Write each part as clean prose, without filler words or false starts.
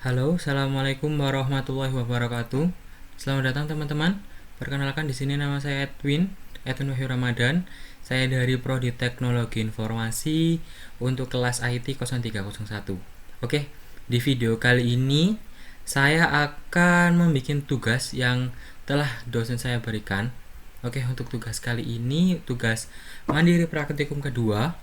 Halo, assalamualaikum warahmatullahi wabarakatuh. Selamat datang teman-teman. Perkenalkan di sini nama saya Edwin Wahyu Ramadan. Saya dari Prodi Teknologi Informasi untuk kelas IT 0301. Oke, di video kali ini saya akan membuat tugas yang telah dosen saya berikan. Oke, untuk tugas kali ini tugas mandiri praktikum kedua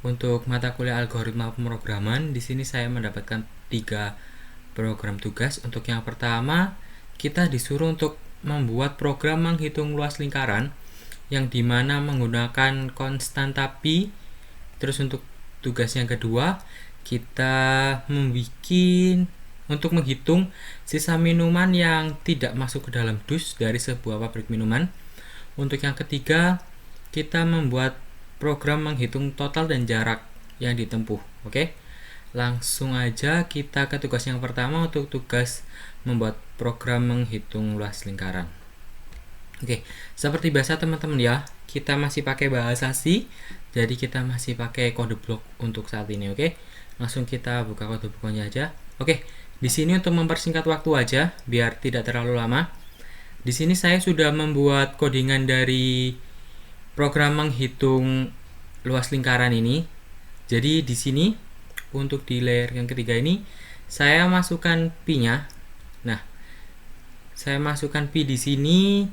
untuk mata kuliah algoritma pemrograman. Di sini saya mendapatkan 3 program tugas. Untuk yang pertama, kita disuruh untuk membuat program menghitung luas lingkaran yang dimana menggunakan konstanta pi. Terus untuk tugas yang kedua, kita membuat untuk menghitung sisa minuman yang tidak masuk ke dalam dus dari sebuah pabrik minuman. Untuk yang ketiga, kita membuat program menghitung total dan jarak yang ditempuh. Oke. Langsung aja kita ke tugas yang pertama, untuk tugas membuat program menghitung luas lingkaran. Oke, seperti biasa teman-teman ya, kita masih pakai bahasa C, jadi kita masih pakai kode blok untuk saat ini. Oke, langsung kita buka kode bloknya aja. Oke, di sini untuk mempersingkat waktu aja biar tidak terlalu lama. Di sini saya sudah membuat codingan dari program menghitung luas lingkaran ini. Jadi di sini untuk di layer yang ketiga ini saya masukkan pi-nya. Nah, saya masukkan pi di sini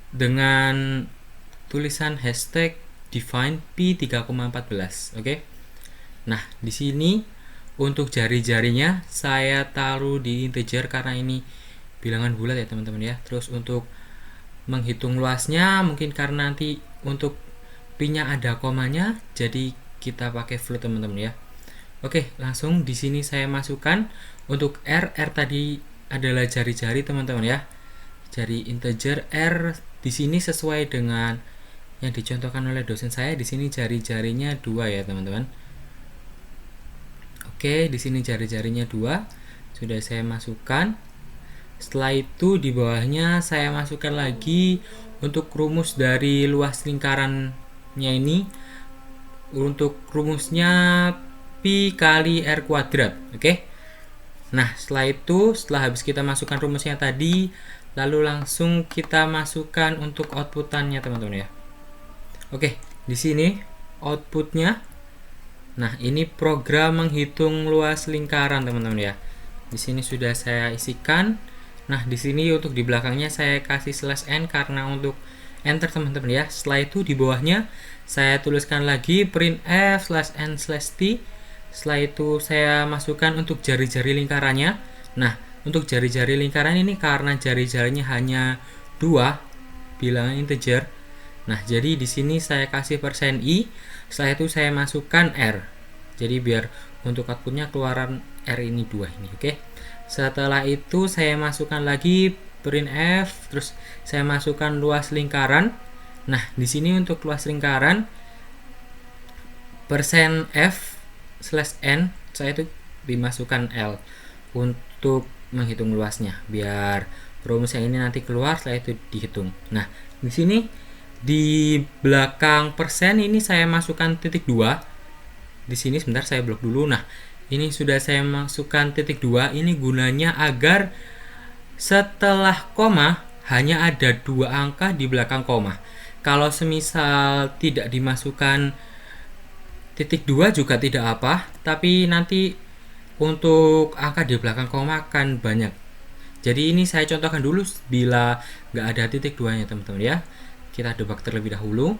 dengan tulisan hashtag define pi 3,14. Oke. Nah, di sini untuk jari-jarinya saya taruh di integer karena ini bilangan bulat ya teman-teman ya. Terus untuk menghitung luasnya mungkin karena nanti untuk pi-nya ada komanya, jadi kita pakai float teman-teman ya. Oke, langsung di sini saya masukkan untuk R tadi adalah jari-jari teman-teman ya. Jari integer R di sini sesuai dengan yang dicontohkan oleh dosen saya. Di sini jari-jarinya 2 ya teman-teman. Oke, di sini jari-jarinya 2 sudah saya masukkan. Setelah itu di bawahnya saya masukkan lagi untuk rumus dari luas lingkarannya ini. Untuk rumusnya pi kali R kuadrat. Oke. Nah, setelah habis kita masukkan rumusnya tadi, lalu langsung kita masukkan untuk outputannya teman-teman ya. Oke, di sini outputnya. Nah, ini program menghitung luas lingkaran teman-teman ya. Di sini sudah saya isikan. Nah, di sini untuk di belakangnya saya kasih /n karena untuk enter teman-teman ya. Setelah itu di bawahnya saya tuliskan lagi printf /n/t. Setelah itu saya masukkan untuk jari-jari lingkarannya. Nah, untuk jari-jari lingkaran ini karena jari-jarinya hanya 2 bilangan integer. Nah, jadi di sini saya kasih %i. Setelah itu saya masukkan R. Jadi biar untuk outputnya keluaran R ini 2 ini, oke. Setelah itu saya masukkan lagi printf, terus saya masukkan luas lingkaran. Nah, di sini untuk luas lingkaran %f/n saya itu dimasukkan L untuk menghitung luasnya biar rumus yang ini nanti keluar, setelah itu dihitung. Nah, di sini di belakang persen ini saya masukkan titik 2. Di sini sebentar saya blok dulu. Nah, ini sudah saya masukkan titik 2. Ini gunanya agar setelah koma hanya ada 2 angka di belakang koma. Kalau semisal tidak dimasukkan titik 2 juga tidak apa, tapi nanti untuk angka di belakang koma akan banyak. Jadi ini saya contohkan dulu bila nggak ada titik 2 nya teman-teman ya. Kita debug terlebih dahulu.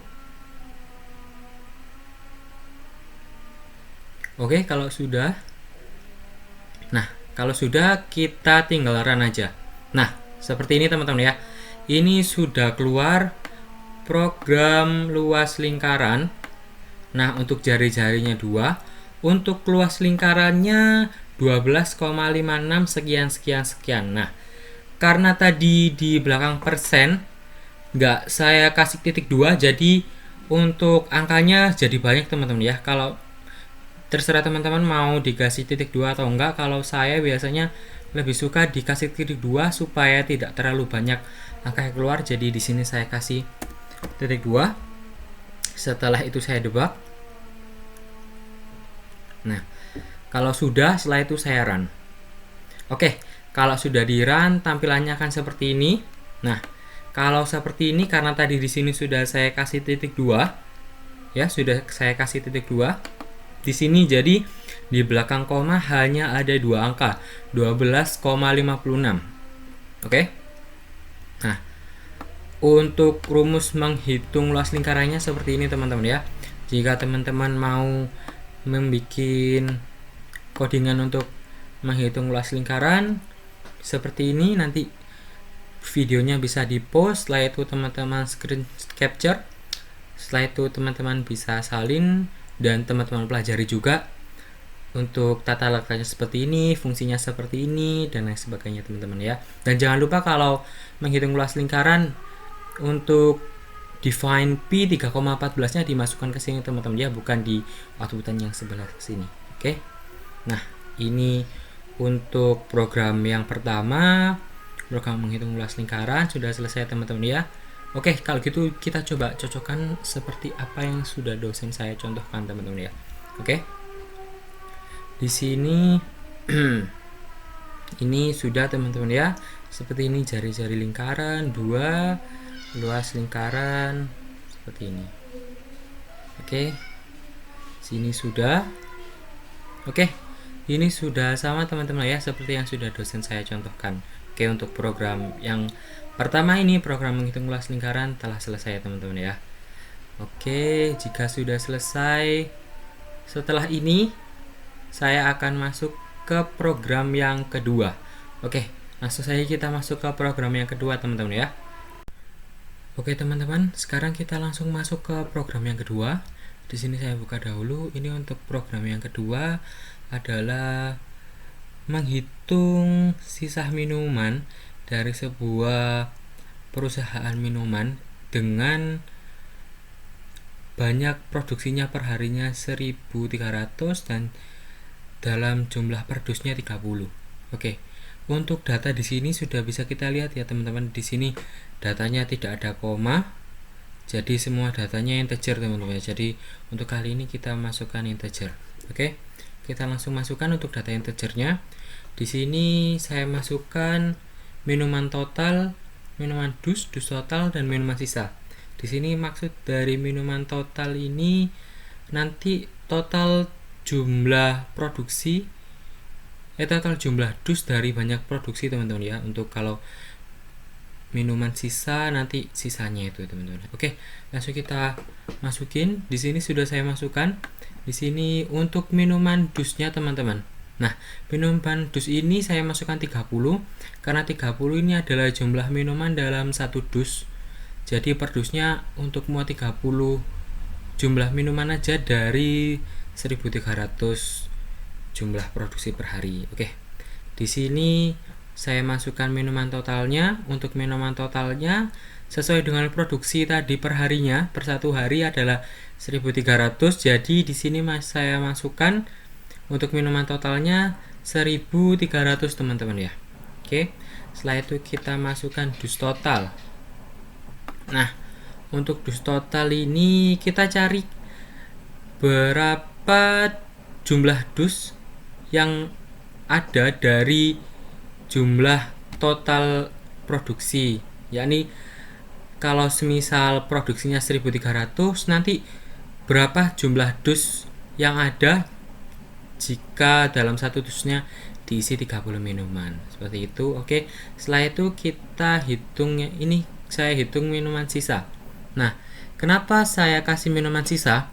Oke, kalau sudah. Nah, kalau sudah kita tinggal run aja. Nah, seperti ini teman-teman ya. Ini sudah keluar program luas lingkaran. Nah, untuk jari-jarinya 2, untuk luas lingkarannya 12,56 sekian. Nah, karena tadi di belakang persen nggak saya kasih titik 2, jadi untuk angkanya jadi banyak teman-teman ya. Kalau terserah teman-teman mau dikasih titik 2 atau enggak. Kalau saya biasanya lebih suka dikasih titik 2 supaya tidak terlalu banyak angka yang keluar. Jadi di sini saya kasih titik 2. Setelah itu saya debug. Nah, kalau sudah, setelah itu saya run. Oke, kalau sudah di run tampilannya akan seperti ini. Nah, kalau seperti ini karena tadi di sini sudah saya kasih titik 2, ya, sudah saya kasih titik 2. Di sini jadi di belakang koma hanya ada 2 angka, 12,56. Oke. Nah, untuk rumus menghitung luas lingkarannya seperti ini teman-teman ya. Jika teman-teman mau membuat codingan untuk menghitung luas lingkaran seperti ini, nanti videonya bisa di post, setelah itu teman-teman screen capture, setelah itu teman-teman bisa salin dan teman-teman pelajari juga untuk tata letaknya seperti ini, fungsinya seperti ini, dan lain sebagainya teman-teman ya. Dan jangan lupa kalau menghitung luas lingkaran untuk define P 3,14 nya dimasukkan ke sini teman-teman ya, bukan di outputan yang sebelah sini. Oke. Nah, ini untuk program yang pertama, program menghitung luas lingkaran sudah selesai teman-teman ya. Oke, kalau gitu kita coba cocokkan seperti apa yang sudah dosen saya contohkan teman-teman ya. Oke. Di sini ini sudah teman-teman ya. Seperti ini jari-jari lingkaran 2, luas lingkaran seperti ini. Oke. Sini sudah. Oke. Ini sudah sama teman-teman ya, seperti yang sudah dosen saya contohkan. Oke, untuk program yang pertama ini, program menghitung luas lingkaran telah selesai teman-teman ya. Oke, jika sudah selesai, setelah ini saya akan masuk ke program yang kedua. Oke, langsung saja kita masuk ke program yang kedua teman-teman ya. Oke teman-teman, sekarang kita langsung masuk ke program yang kedua. Di sini saya buka dahulu. Ini untuk program yang kedua adalah menghitung sisa minuman dari sebuah perusahaan minuman dengan banyak produksinya per harinya 1.300 dan dalam jumlah per dusnya 30. Oke. Untuk data di sini sudah bisa kita lihat ya teman-teman. Di sini datanya tidak ada koma. Jadi semua datanya integer teman-teman. Jadi untuk kali ini kita masukkan integer. Oke. Kita langsung masukkan untuk data integernya. Di sini saya masukkan minuman total, minuman dus total, dan minuman sisa. Di sini maksud dari minuman total ini nanti total jumlah produksi, total jumlah dus dari banyak produksi teman-teman ya. Untuk kalau minuman sisa nanti sisanya itu teman-teman. Oke, langsung kita masukin. Di sini sudah saya masukkan. Di sini untuk minuman dusnya teman-teman. Nah, minuman dus ini saya masukkan 30 karena 30 ini adalah jumlah minuman dalam satu dus. Jadi per dusnya untuk muat 30 jumlah minuman aja dari 1.300 jumlah produksi per hari. Oke. Di sini saya masukkan minuman totalnya. Untuk minuman totalnya sesuai dengan produksi tadi per harinya, per satu hari adalah 1.300. Jadi di sini saya masukkan untuk minuman totalnya 1.300 teman-teman ya. Oke. Setelah itu kita masukkan dus total. Nah, untuk dus total ini kita cari berapa jumlah dus yang ada dari jumlah total produksi, yakni kalau semisal produksinya 1.300, nanti berapa jumlah dus yang ada jika dalam satu dusnya diisi 30 minuman seperti itu. Oke, setelah itu kita hitung, ini saya hitung minuman sisa. Nah, kenapa saya kasih minuman sisa?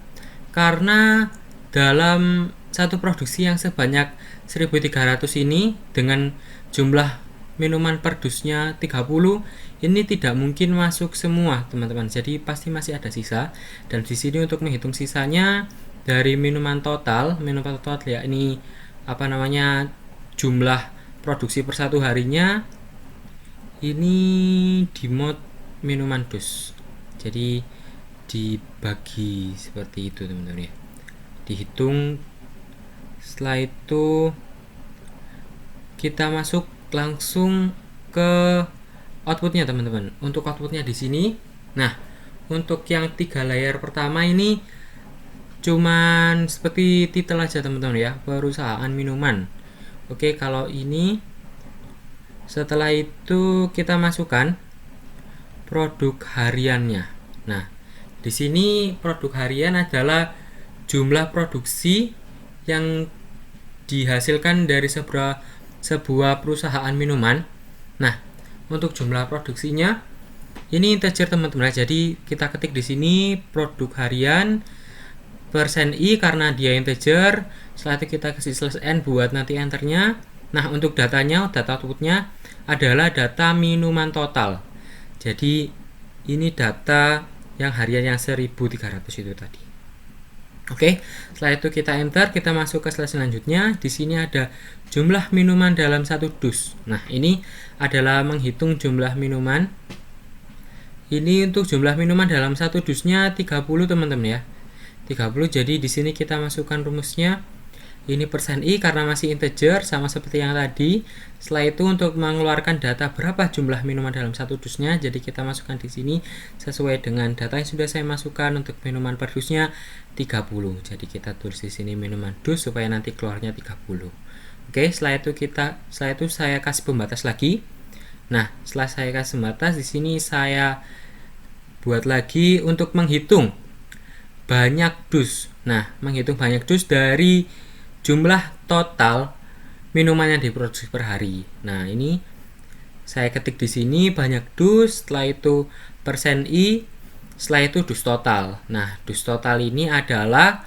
Karena dalam satu produksi yang sebanyak 1.300 ini dengan jumlah minuman per dusnya 30, ini tidak mungkin masuk semua teman-teman. Jadi pasti masih ada sisa. Dan di sini untuk menghitung sisanya dari minuman total ya ini jumlah produksi per satu harinya ini di mode minuman dus. Jadi dibagi seperti itu teman-teman ya. Dihitung. Setelah itu kita masuk langsung ke outputnya teman-teman. Untuk outputnya di sini, nah untuk yang 3 layer pertama ini cuman seperti titel aja teman-teman ya, perusahaan minuman. Oke, kalau ini Setelah itu kita masukkan produk hariannya. Nah, di sini produk harian adalah jumlah produksi yang dihasilkan dari sebuah perusahaan minuman. Nah, untuk jumlah produksinya ini integer teman-teman. Jadi kita ketik di sini produk harian persen i karena dia integer. Setelah itu kita kasih /n buat nanti enternya. Nah, untuk datanya, data outputnya adalah data minuman total. Jadi ini data yang harian yang 1300 itu tadi. Oke, setelah itu kita enter, kita masuk ke slide selanjutnya. Di sini ada jumlah minuman dalam satu dus. Nah, ini adalah menghitung jumlah minuman. Ini untuk jumlah minuman dalam satu dusnya 30 teman-teman ya. 30. Jadi di sini kita masukkan rumusnya. Ini persen i karena masih integer sama seperti yang tadi. Setelah itu untuk mengeluarkan data berapa jumlah minuman dalam satu dusnya, jadi kita masukkan di sini sesuai dengan data yang sudah saya masukkan. Untuk minuman per dusnya 30. Jadi kita tulis di sini minuman dus supaya nanti keluarnya 30. Oke, setelah itu saya kasih pembatas lagi. Nah, setelah saya kasih pembatas di sini saya buat lagi untuk menghitung banyak dus. Nah, menghitung banyak dus dari jumlah total minuman yang diproduksi per hari. Nah, ini saya ketik di sini banyak dus, setelah itu persen i, setelah itu dus total. Nah, dus total ini adalah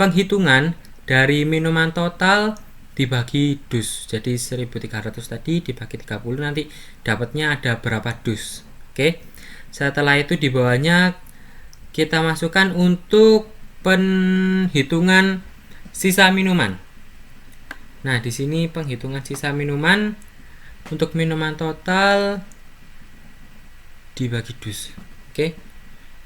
penghitungan dari minuman total dibagi dus. Jadi 1300 tadi dibagi 30 nanti dapatnya ada berapa dus. Oke. Setelah itu di bawahnya kita masukkan untuk penghitungan sisa minuman. Nah, di sini penghitungan sisa minuman untuk minuman total dibagi dus. Oke.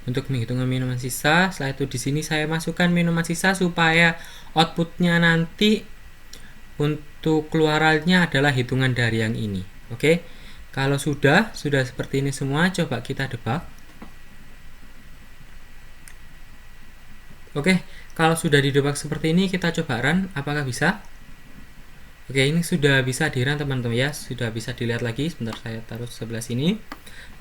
Untuk menghitung minuman sisa, setelah itu di sini saya masukkan minuman sisa supaya outputnya nanti untuk keluarannya adalah hitungan dari yang ini. Oke. Kalau sudah seperti ini semua, coba kita debug. Oke, kalau sudah didebug seperti ini, kita coba run, apakah bisa? Oke, ini sudah bisa di run teman-teman ya, sudah bisa dilihat lagi. Sebentar saya taruh sebelah sini.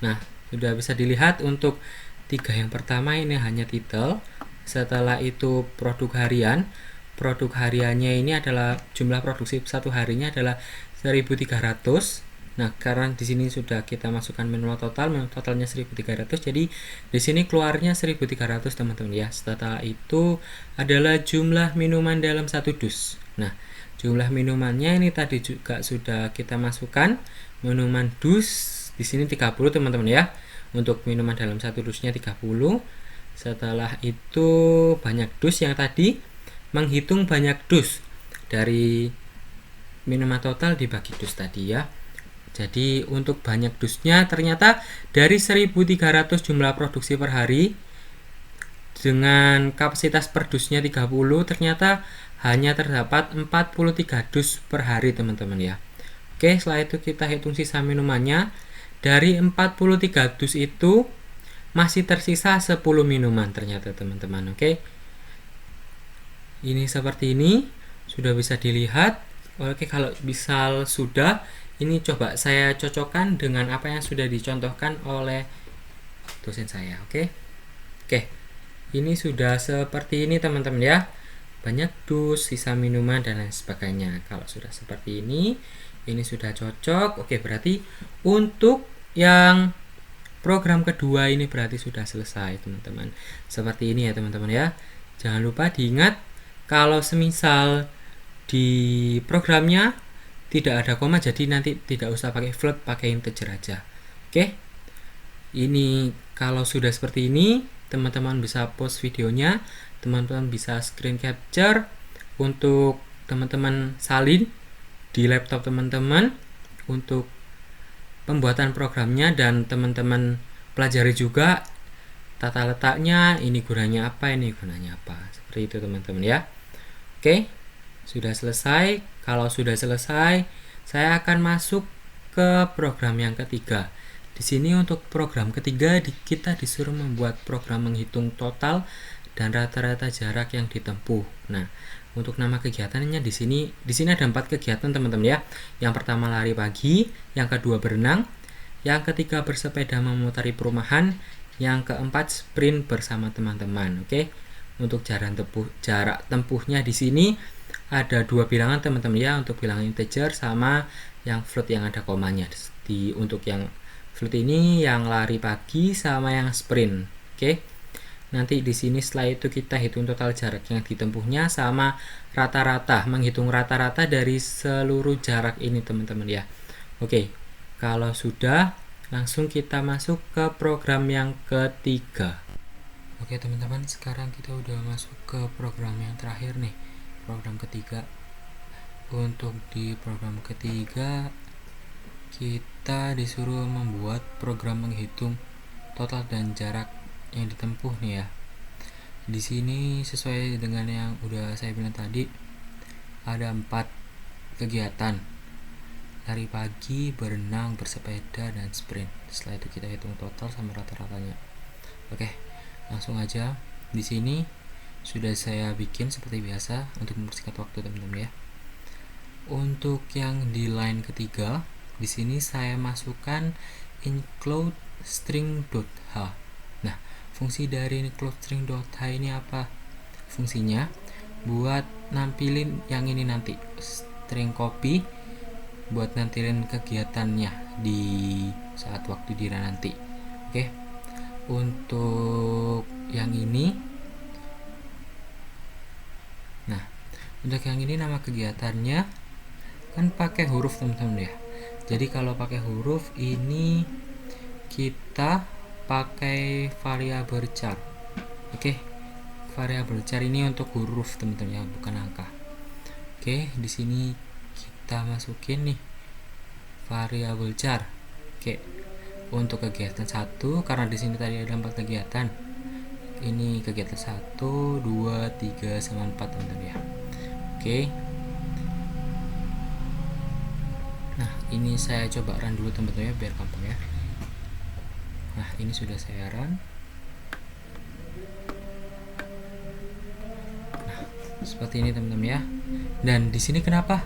Nah, sudah bisa dilihat untuk 3 yang pertama ini hanya titel. Setelah itu produk harian. Produk hariannya ini adalah jumlah produksi satu harinya adalah 1300. Nah, karena di sini sudah kita masukkan manual totalnya 1300, jadi di sini keluarnya 1300 teman-teman ya. Setelah itu adalah jumlah minuman dalam satu dus. Nah, jumlah minumannya ini tadi juga sudah kita masukkan. Minuman dus di sini 30 teman-teman ya. Untuk minuman dalam satu dusnya 30. Setelah itu banyak dus yang tadi menghitung banyak dus dari minuman total dibagi dus tadi ya. Jadi untuk banyak dusnya ternyata dari 1300 jumlah produksi per hari dengan kapasitas per dusnya 30 ternyata hanya terdapat 43 dus per hari teman-teman ya. Oke, setelah itu kita hitung sisa minumannya. Dari 43 dus itu masih tersisa 10 minuman ternyata teman-teman. Oke. Ini seperti ini sudah bisa dilihat. Oke, kalau misal sudah, ini coba saya cocokkan dengan apa yang sudah dicontohkan oleh dosen saya. Oke. Ini sudah seperti ini teman-teman ya. Banyak dus, sisa minuman dan lain sebagainya. Kalau sudah seperti ini sudah cocok. Oke, berarti untuk yang program kedua ini berarti sudah selesai teman-teman. Seperti ini ya teman-teman ya. Jangan lupa diingat kalau semisal di programnya tidak ada koma, jadi nanti tidak usah pakai float, pakai integer aja. Oke. Ini kalau sudah seperti ini, teman-teman bisa pause videonya, teman-teman bisa screen capture untuk teman-teman salin di laptop teman-teman untuk pembuatan programnya, dan teman-teman pelajari juga tata letaknya, ini gunanya apa, ini gunanya apa. Seperti itu teman-teman ya. Oke. Sudah selesai. Kalau sudah selesai, saya akan masuk ke program yang ketiga. Di sini untuk program ketiga kita disuruh membuat program menghitung total dan rata-rata jarak yang ditempuh. Nah, Untuk nama kegiatannya di sini ada 4 kegiatan teman-teman ya. Yang pertama lari pagi, yang kedua berenang, yang ketiga bersepeda memutari perumahan, yang keempat sprint bersama teman-teman. Oke. Untuk jarak tempuhnya di sini ada 2 bilangan teman-teman ya, untuk bilangan integer sama yang float yang ada komanya. Untuk yang float ini yang lari pagi sama yang sprint. Oke. Nanti di sini setelah itu kita hitung total jarak yang ditempuhnya sama rata-rata, menghitung rata-rata dari seluruh jarak ini teman-teman ya. Oke. Kalau sudah, langsung kita masuk ke program yang ketiga. Oke teman-teman, sekarang kita udah masuk ke program yang terakhir nih, program ketiga. Untuk di program ketiga kita disuruh membuat program menghitung total dan jarak yang ditempuh nih ya. Di sini sesuai dengan yang udah saya bilang tadi, ada 4 kegiatan: lari pagi, berenang, bersepeda, dan sprint. Setelah itu kita hitung total sama rata-ratanya. Oke, langsung aja. Di sini sudah saya bikin seperti biasa untuk mempersingkat waktu teman-teman ya. Untuk yang di line ketiga, di sini saya masukkan include string.h. Nah, fungsi dari include string.h ini apa? Fungsinya buat nampilin yang ini nanti, string copy, buat nampilin kegiatannya di saat waktu dira nanti. Oke. Untuk yang ini, nah, untuk yang ini nama kegiatannya kan pakai huruf teman-teman ya. Jadi kalau pakai huruf ini kita pakai variabel char. Oke. Variabel char ini untuk huruf teman-teman ya, bukan angka. Oke, di sini kita masukin nih variabel char. Oke. Untuk kegiatan 1, karena di sini tadi ada 4 kegiatan. Ini kegiatan 1, 2, 3 sama 4 teman-teman ya. Oke. Nah, ini saya coba run dulu teman-teman ya, biar gampang ya. Nah, ini sudah saya run. Nah, seperti ini teman-teman ya. Dan di sini kenapa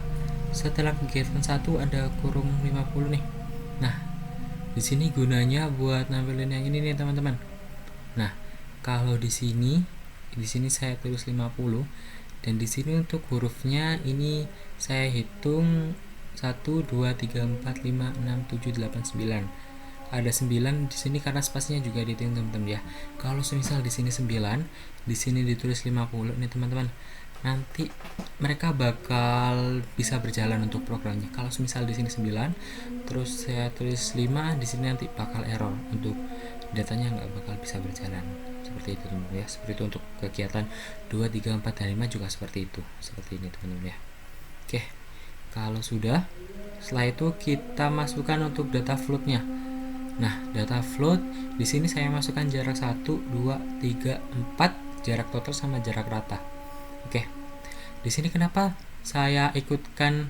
setelah kegiatan 1 ada kurung 50 nih? Nah, di sini gunanya buat nampilin yang ini nih teman-teman. Nah, kalau di sini saya tulis 50, dan di sini untuk hurufnya ini saya hitung 1, 2, 3, 4, 5, 6, 7, 8, 9. Ada 9 di sini karena spasinya juga dihitung teman-teman ya. Kalau misal di sini 9, di sini ditulis 50 nih teman-teman, nanti mereka bakal bisa berjalan untuk programnya. Kalau misal di sini 9 terus saya tulis 5, di sini nanti bakal error, untuk datanya nggak bakal bisa berjalan. Seperti itu teman-teman ya. Seperti itu untuk kegiatan 2, 3, 4, dan 5 juga seperti itu. Seperti ini teman-teman ya. Oke. Kalau sudah, setelah itu kita masukkan untuk data floatnya. Nah, data float di sini saya masukkan jarak 1, 2, 3, 4, jarak total sama jarak rata. Oke. Di sini kenapa saya ikutkan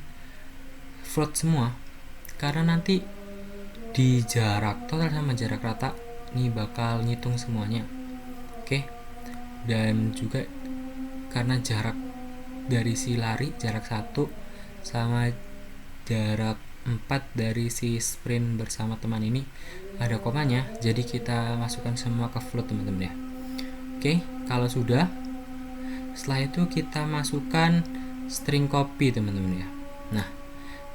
float semua? Karena nanti di jarak total sama jarak rata ini bakal ngitung semuanya. Oke. Dan juga karena jarak dari si lari, jarak 1 sama jarak 4 dari si sprint bersama teman ini ada komanya, jadi kita masukkan semua ke float teman-teman ya. Oke, kalau sudah, setelah itu kita masukkan string copy teman-teman ya. Nah,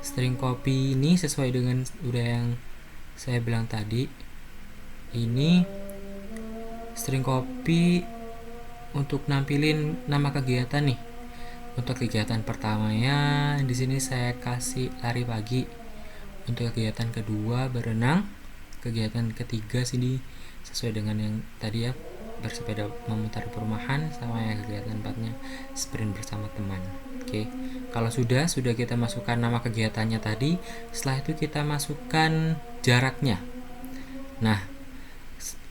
string copy ini sesuai dengan udah yang saya bilang tadi, ini string copy untuk nampilin nama kegiatan nih. Untuk kegiatan pertamanya di sini saya kasih lari pagi. Untuk kegiatan kedua berenang. Kegiatan ketiga sini sesuai dengan yang tadi ya, bersepeda memutar perumahan, sama yang kegiatan 4-nya sprint bersama teman. Oke. Kalau sudah kita masukkan nama kegiatannya tadi, setelah itu kita masukkan jaraknya. Nah,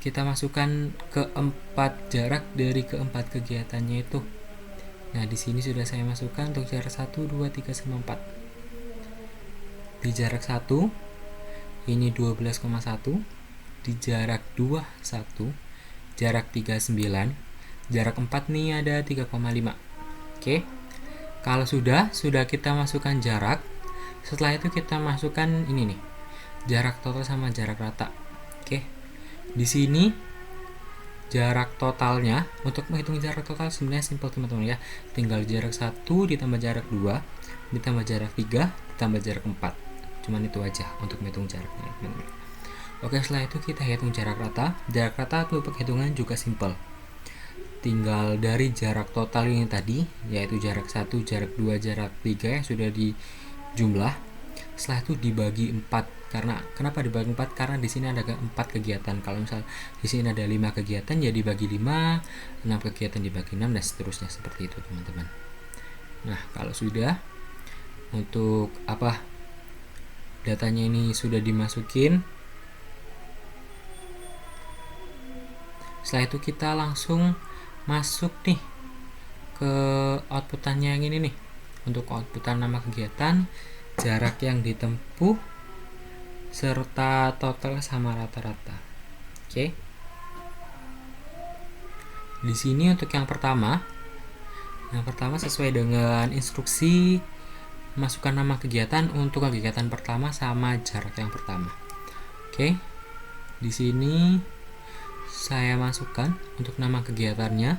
kita masukkan keempat jarak dari keempat kegiatannya itu. Nah, di sini sudah saya masukkan untuk jarak 1, 2, 3, sama 4. Di jarak 1 ini 12,1, di jarak 2 1, jarak 3 9, jarak 4 nih ada 3,5. Oke. Kalau sudah kita masukkan jarak. Setelah itu kita masukkan ini nih, jarak total sama jarak rata. Oke. Di sini jarak totalnya, untuk menghitung jarak total sebenarnya simpel teman-teman ya. Tinggal jarak 1 ditambah jarak 2 ditambah jarak 3 ditambah jarak 4. Cuman itu aja untuk menghitung jaraknya teman-teman. Oke, setelah itu kita hitung jarak rata. Jarak rata untuk hitungan juga simpel. Tinggal dari jarak total ini tadi, yaitu jarak 1, jarak 2, jarak 3 yang sudah dijumlah. Setelah itu dibagi 4. Karena kenapa dibagi 4? Karena di sini ada 4 kegiatan. Kalau misal di sini ada 5 kegiatan, ya dibagi 5, 6 kegiatan dibagi 6 dan seterusnya seperti itu, teman-teman. Nah, kalau sudah untuk datanya ini sudah dimasukin. Setelah itu kita langsung masuk nih ke outputannya yang ini nih. Untuk outputan nama kegiatan, jarak yang ditempuh, serta total sama rata-rata. Oke. Di sini untuk yang pertama sesuai dengan instruksi, masukkan nama kegiatan untuk kegiatan pertama sama jarak yang pertama. Oke. Di sini saya masukkan untuk nama kegiatannya.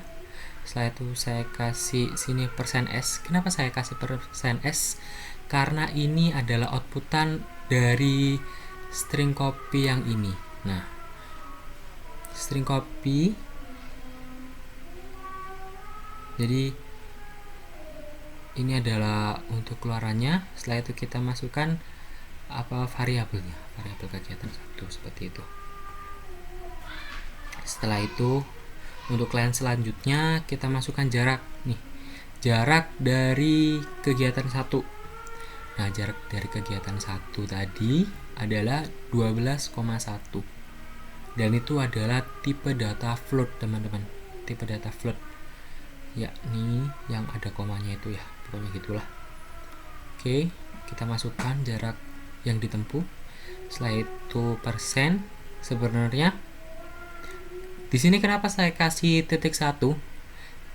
Setelah itu saya kasih sini %s. Kenapa saya kasih %s? Karena ini adalah outputan dari string copy yang ini. Nah, string copy, jadi ini adalah untuk keluarannya. Setelah itu kita masukkan variabelnya, variabel kegiatan 1 seperti itu. Setelah itu untuk line selanjutnya kita masukkan jarak nih, jarak dari kegiatan 1. Nah, jarak dari kegiatan 1 tadi adalah 12,1 dan itu adalah tipe data float, teman-teman. Tipe data float yakni yang ada komanya itu ya, pokoknya gitulah. Oke, kita masukkan jarak yang ditempuh. Setelah itu persen. Sebenarnya di sini kenapa saya kasih titik 1?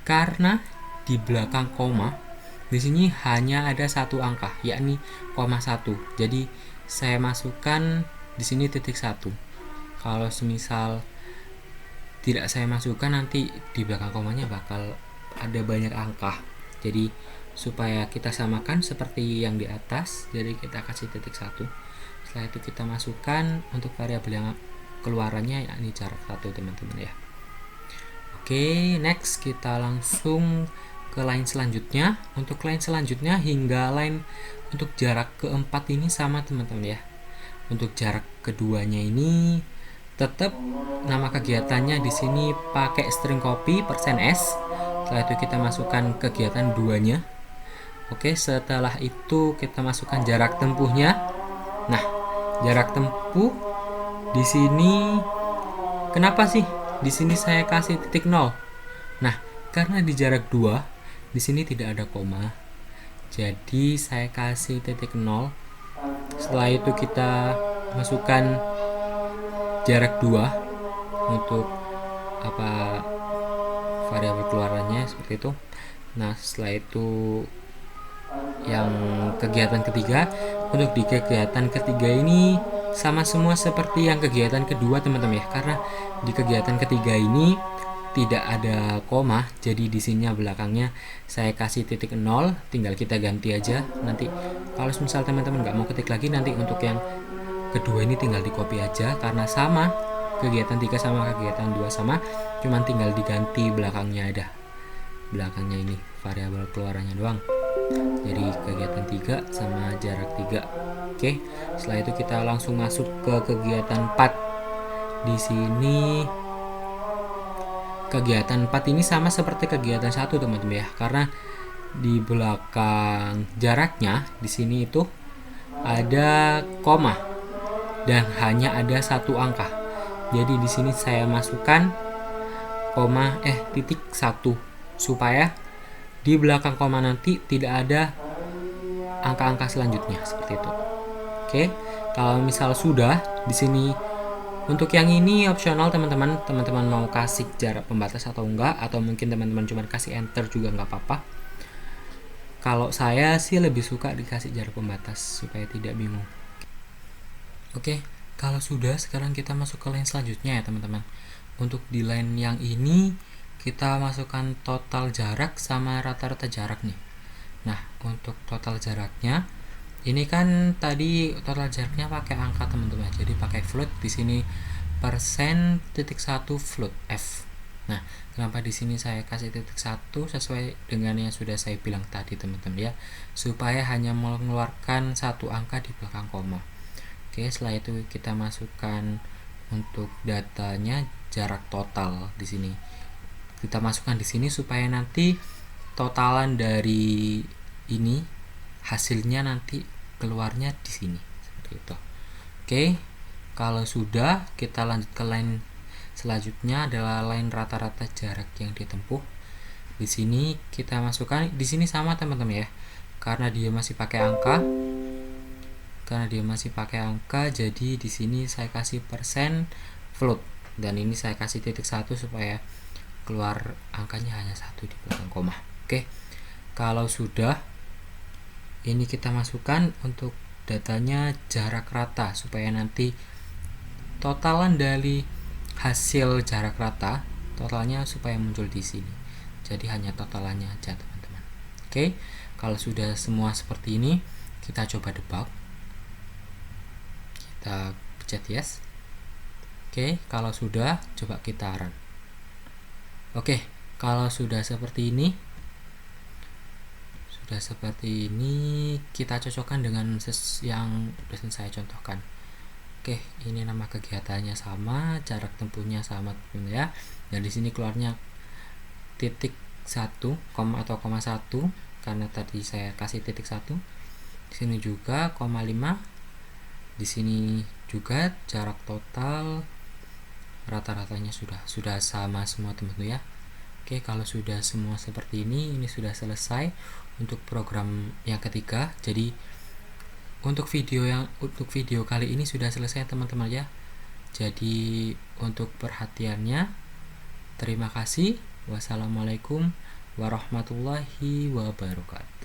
Karena di belakang koma di sini hanya ada satu angka, yakni 0,1. Jadi saya masukkan di sini titik 1. Kalau semisal tidak saya masukkan, nanti di belakang komanya bakal ada banyak angka. Jadi supaya kita samakan seperti yang di atas, jadi kita kasih titik 1. Setelah itu kita masukkan untuk variabel yang keluarannya, yakni jarak 1, teman-teman ya. Oke, next kita langsung ke line selanjutnya. Untuk line selanjutnya hingga line untuk jarak keempat ini sama, teman-teman ya. Untuk jarak keduanya ini tetap nama kegiatannya di sini pakai string copy %s. Setelah itu kita masukkan kegiatan 2-nya. Oke, setelah itu kita masukkan jarak tempuhnya. Nah, jarak tempuh di sini kenapa sih di sini saya kasih titik 0? Nah, karena di jarak 2 di sini tidak ada koma. Jadi saya kasih titik 0. Setelah itu kita masukkan jarak 2 untuk variabel keluarannya seperti itu. Nah, setelah itu yang kegiatan ketiga. Untuk di kegiatan ketiga ini sama semua seperti yang kegiatan kedua, teman-teman ya, karena di kegiatan ketiga ini tidak ada koma, jadi di sini belakangnya saya kasih titik 0, tinggal kita ganti aja. Nanti kalau misal teman-teman nggak mau ketik lagi, nanti untuk yang kedua ini tinggal di copy aja, karena sama, kegiatan 3 sama kegiatan 2 sama, cuman tinggal diganti belakangnya ada. Belakangnya ini variabel keluarannya doang. Jadi kegiatan 3 sama jarak 3. Oke, setelah itu kita langsung masuk ke kegiatan 4. Di sini kegiatan 4 ini sama seperti kegiatan 1, teman-teman ya, karena di belakang jaraknya di sini itu ada koma dan hanya ada satu angka. Jadi di sini saya masukkan titik 1 supaya di belakang koma nanti tidak ada angka-angka selanjutnya seperti itu. Oke, kalau misal sudah di sini, untuk yang ini opsional teman-teman mau kasih jarak pembatas atau enggak, atau mungkin teman-teman cuma kasih enter juga nggak apa-apa. Kalau saya sih lebih suka dikasih jarak pembatas supaya tidak bingung. Oke, kalau sudah, sekarang kita masuk ke line selanjutnya ya teman-teman. Untuk di line yang ini kita masukkan total jarak sama rata-rata jarak nih. Nah, untuk total jaraknya ini kan tadi total jaraknya pakai angka teman-teman. Jadi pakai float di sini persen titik 1 float F. Nah, kenapa di sini saya kasih titik 1 sesuai dengan yang sudah saya bilang tadi teman-teman ya, supaya hanya mengeluarkan satu angka di belakang koma. Oke, setelah itu kita masukkan untuk datanya jarak total di sini. Kita masukkan di sini supaya nanti totalan dari ini hasilnya nanti keluarnya di sini seperti itu. Oke, kalau sudah, kita lanjut ke line selanjutnya adalah line rata-rata jarak yang ditempuh. Di sini kita masukkan, di sini sama teman-teman ya, karena dia masih pakai angka. Jadi di sini saya kasih persen float dan ini saya kasih titik 1 supaya keluar angkanya hanya 1 di belakang koma. Oke, kalau sudah, ini kita masukkan untuk datanya jarak rata supaya nanti totalan dari hasil jarak rata totalnya supaya muncul di sini. Jadi hanya totalannya aja teman-teman. Oke, kalau sudah semua seperti ini, kita coba debug. Kita pencet yes. Oke, kalau sudah, coba kita run. Oke, kalau sudah seperti ini, kita cocokkan dengan yang sudah saya contohkan. Oke, ini nama kegiatannya sama, jarak tempuhnya sama ya. Dan di sini keluarnya titik 1, atau koma 1 karena tadi saya kasih titik 1. Di sini juga koma 5. Di sini juga jarak total rata-ratanya sudah sama semua teman-teman ya. Oke, kalau sudah semua seperti ini sudah selesai untuk program yang ketiga. Jadi untuk video kali ini sudah selesai teman-teman ya. Jadi untuk perhatiannya terima kasih. Wassalamualaikum warahmatullahi wabarakatuh.